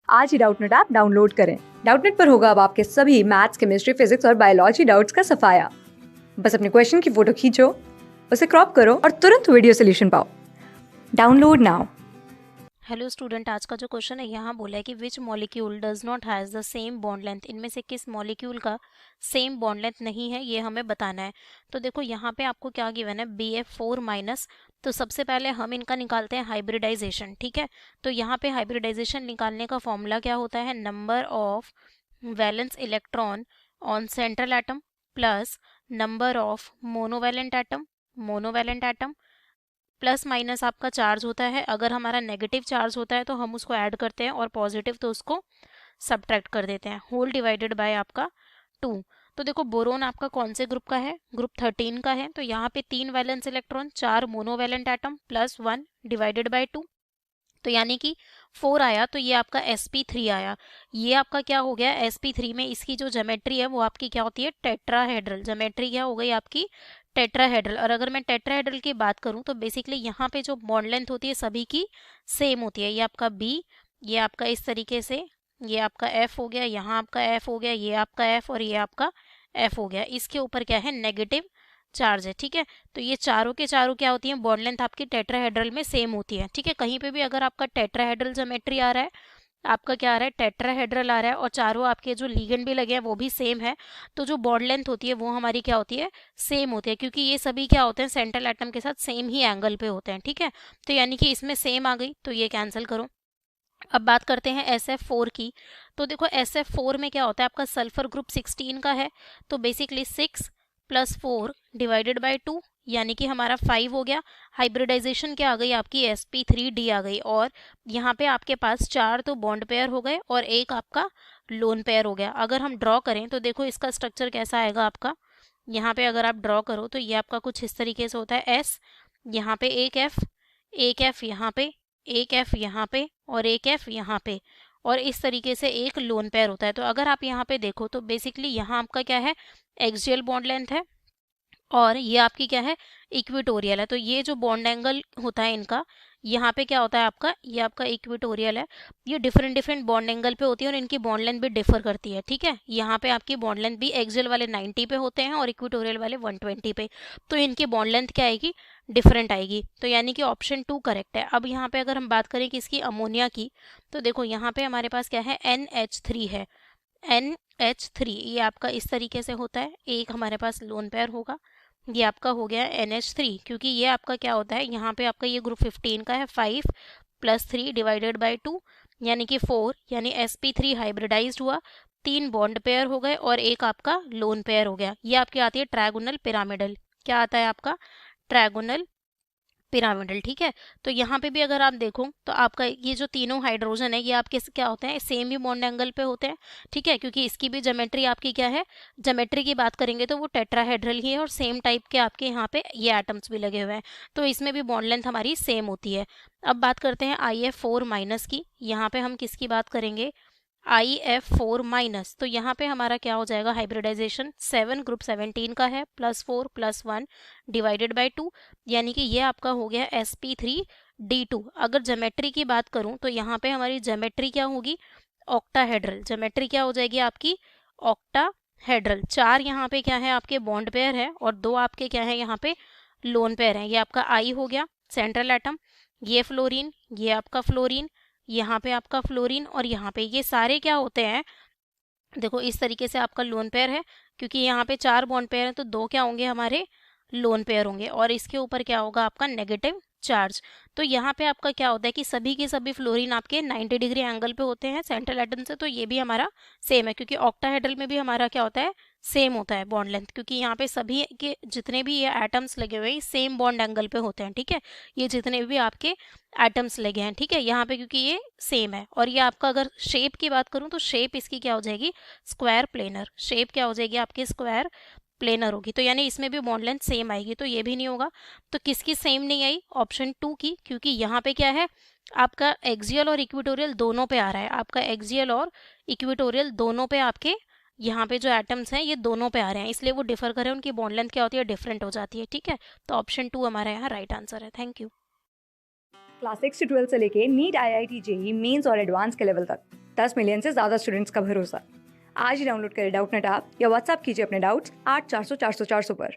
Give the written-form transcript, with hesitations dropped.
आज ही Doubtnut app download करें। Doubtnut पर होगा अब आपके सभी मैथ्स, केमिस्ट्री, फिजिक्स और बायोलॉजी डाउट्स का सफाया। बस अपने क्वेश्चन की फोटो खींचो, उसे क्रॉप करो और तुरंत वीडियो सोल्यूशन पाओ। Download now. हेलो स्टूडेंट, आज का जो क्वेश्चन है यहाँ बोला है कि which molecule does not has the same bond length. इनमें से किस मॉलिक्यूल का सेम बॉन्ड लेंथ नहीं है, ये हमें बताना है। तो देखो यहाँ पे आपको क्या गिवन है, BF4 माइनस। तो सबसे पहले हम इनका निकालते हैं हाइब्रिडाइजेशन, ठीक है। तो यहाँ पे हाइब्रिडाइजेशन निकालने का फॉर्मूला क्या होता है, number of valence electron on central atom plus number of monovalent atom plus minus आपका चार्ज होता है। अगर हमारा नेगेटिव चार्ज होता है तो हम उसको ऐड करते हैं और पॉजिटिव तो उसको सब्ट्रैक्ट कर देते हैं, होल डिवाइडेड बाय आपका 2। तो देखो बोरोन आपका कौन से ग्रुप का है, ग्रुप 13 का है। तो यहाँ पे 3 valence electron, 4 monovalent atom plus 1 divided by 2, तो यानी कि 4 आया। तो ये आपका sp3 आया। ये आपका क्या हो गया, sp3 में इसकी जो ज्योमेट्री है वो आपकी क्या होती है, टेट्राहेड्रल। ज्योमेट्री क्या हो गई आपकी, टेट्राहेड्रल। और अगर मैं टेट्राहेड्रल की बात करूं तो बेसिकली यहाँ पे जो बॉन्ड लेंथ होती है सभी की सेम होती है। ये आपका B, ये आपका इस तरीके से, ये आपका F हो गया, यहाँ आपका F हो गया, ये आपका F और ये आपका F हो गया। इसके ऊपर क्या है, नेगेटिव चार्ज है, ठीक है। तो ये चारों के चारों क्या होती हैं, बॉन्ड लेंथ आपकी टेट्राहेड्रल में सेम होती है, ठीक है। कहीं पे भी अगर आपका टेट्राहेड्रल ज्योमेट्री आ रहा है, आपका क्या आ रहा है, टेट्राहेड्रल आ रहा है और चारों आपके जो लिगेंड भी लगे हैं वो भी सेम है, तो जो बॉन्ड लेंथ होती है वो हमारी क्या होती है, सेम होती है। क्योंकि ये सभी क्या होते हैं, सेंट्रल एटम के साथ सेम ही एंगल पे होते हैं, ठीक है। तो यानी कि इसमें सेम आ गई, तो ये कैंसिल करो। अब बात करते हैं SF4 की। तो देखो SF4 में क्या होता है, आपका सल्फर ग्रुप 16 का है। तो बेसिकली 6 + 4 डिवाइडेड बाई 2, यानी कि हमारा 5 हो गया। हाइब्रिडाइजेशन क्या आ गई आपकी, sp3d आ गई। और यहाँ पे आपके पास 4 तो बॉन्ड पेयर हो गए और एक आपका लोन पेयर हो गया। अगर हम ड्रॉ करें तो देखो इसका स्ट्रक्चर कैसा आएगा आपका, यहाँ पे अगर आप ड्रॉ करो तो ये आपका कुछ इस तरीके से होता है, S, यहाँ पे एक F यहाँ पे, एक F यहाँ पे और एक F यहाँ पे, और इस तरीके से एक लोन पेयर होता है। तो अगर आप यहाँ पे देखो तो बेसिकली यहाँ आपका क्या है, एक्सियल बॉन्ड लेंथ है और ये आपकी क्या है, इक्विटोरियल है। तो ये जो बॉन्ड एंगल होता है इनका, यहाँ पे क्या होता है आपका, ये आपका इक्विटोरियल है। ये डिफरेंट डिफरेंट बॉन्ड एंगल पे होती है और इनकी बॉन्ड लेंथ भी डिफर करती है, ठीक है। यहाँ पे आपकी बॉन्ड लेंथ भी एक्सियल वाले 90 पे होते हैं और इक्विटोरियल वाले 120 पे। तो इनकी बॉन्ड लेंथ क्या आएगी, डिफरेंट आएगी। तो यानी कि ऑप्शन 2 करेक्ट है। अब यहाँ पे अगर हम बात करें कि इसकी अमोनिया की, तो देखो यहाँ पे हमारे पास क्या है, NH3 है। NH3 ये आपका इस तरीके से होता है, एक हमारे पास लोन पेयर होगा, ये आपका हो गया NH3। क्योंकि ये आपका क्या होता है, यहाँ पे आपका ये ग्रुप 15 का है, 5 + 3 डिवाइडेड बाई 2 यानी कि 4, यानी sp3 हाइब्रिडाइज्ड हुआ, 3 बॉन्ड पेयर हो गए और एक आपका लोन पेयर हो गया। ये आपकी आती है ट्रायगोनल पिरामिडल। क्या आता है आपका, ट्रायगोनल पिरामिडल, ठीक है। तो यहाँ पे भी अगर आप देखो तो आपका ये जो तीनों हाइड्रोजन है ये आपके क्या होते हैं, सेम ही बॉन्ड एंगल पे होते हैं, ठीक है। क्योंकि इसकी भी ज्योमेट्री आपकी क्या है, ज्योमेट्री की बात करेंगे तो वो टेट्राहेड्रल ही है और सेम टाइप के आपके यहाँ पे ये एटम्स भी लगे हुए हैं। तो इसमें भी बॉन्ड लेंथ हमारी सेम होती है। अब बात करते हैं IF4 माइनस की। यहाँ पे हम किसकी बात करेंगे, IF4 माइनस। तो यहाँ पे हमारा क्या हो जाएगा, हाइब्रिडाइजेशन 7 ग्रुप 17 का है, +4 + 1 डिवाइडेड बाई 2, यानी कि ये आपका हो गया sp3d2। अगर ज्योमेट्री की बात करूं तो यहाँ पे हमारी ज्योमेट्री क्या होगी, ऑक्टाहेड्रल। ज्योमेट्री क्या हो जाएगी आपकी, ऑक्टाहेड्रल। 4 यहाँ पे क्या है आपके बॉन्ड पेयर है और 2 आपके क्या है यहाँ पे लोन पेयर है। ये आपका I हो गया सेंट्रल एटम, ये फ्लोरीन, ये आपका फ्लोरीन, यहाँ पे आपका फ्लोरीन और यहाँ पे ये सारे क्या होते हैं, देखो इस तरीके से आपका लोन पेयर है। क्योंकि यहाँ पे 4 बॉन्ड पेयर हैं तो 2 क्या होंगे हमारे लोन पेयर होंगे और इसके ऊपर क्या होगा आपका नेगेटिव चार्ज। तो यहाँ पे आपका क्या होता है कि सभी के सभी फ्लोरीन आपके 90 डिग्री एंगल पे होते हैं सेंट्रल एटम से। तो ये भी हमारा सेम है, क्योंकि ऑक्टाहेड्रल में भी हमारा क्या होता है, सेम होता है बॉन्ड लेंथ। क्योंकि यहाँ पे सभी के जितने भी ये एटम्स लगे हुए हैं सेम बॉन्ड एंगल पे होते हैं, ठीक है। ये जितने भी आपके एटम्स लगे हैं, ठीक है, यहाँ पे क्योंकि ये सेम है। और ये आपका अगर शेप की बात करूँ तो शेप इसकी क्या हो जाएगी, स्क्वायर प्लेनर। शेप क्या हो जाएगी आपकी, स्क्वायर प्लेनर होगी। तो यानी इसमें भी बॉन्ड लेंथ सेम आएगी, तो ये भी नहीं होगा। तो किसकी सेम नहीं आई, ऑप्शन 2 की। क्योंकि यहाँ पे क्या है, आपका एक्सियल और इक्विटोरियल दोनों पे आ रहा है, आपका एक्सियल और इक्विटोरियल दोनों पे आपके यहाँ पे जो एटम्स हैं ये दोनों पे आ रहे हैं, इसलिए वो डिफर करें, उनकी बॉन्ड लेंथ क्या होती है, डिफरेंट हो जाती है, ठीक है। तो ऑप्शन 2 हमारा यहाँ राइट आंसर है। Thank you. क्लास 6 से 12 से लेके नीट, IIT, जेई मेंस और एडवांस के लेवल तक 10 मिलियन से ज्यादा स्टूडेंट्स का भरोसा। आज ही डाउनलोड करें डाउटनेट ऐप या व्हाट्सएप कीजिए अपने डाउट्स 8400 400 400 पर।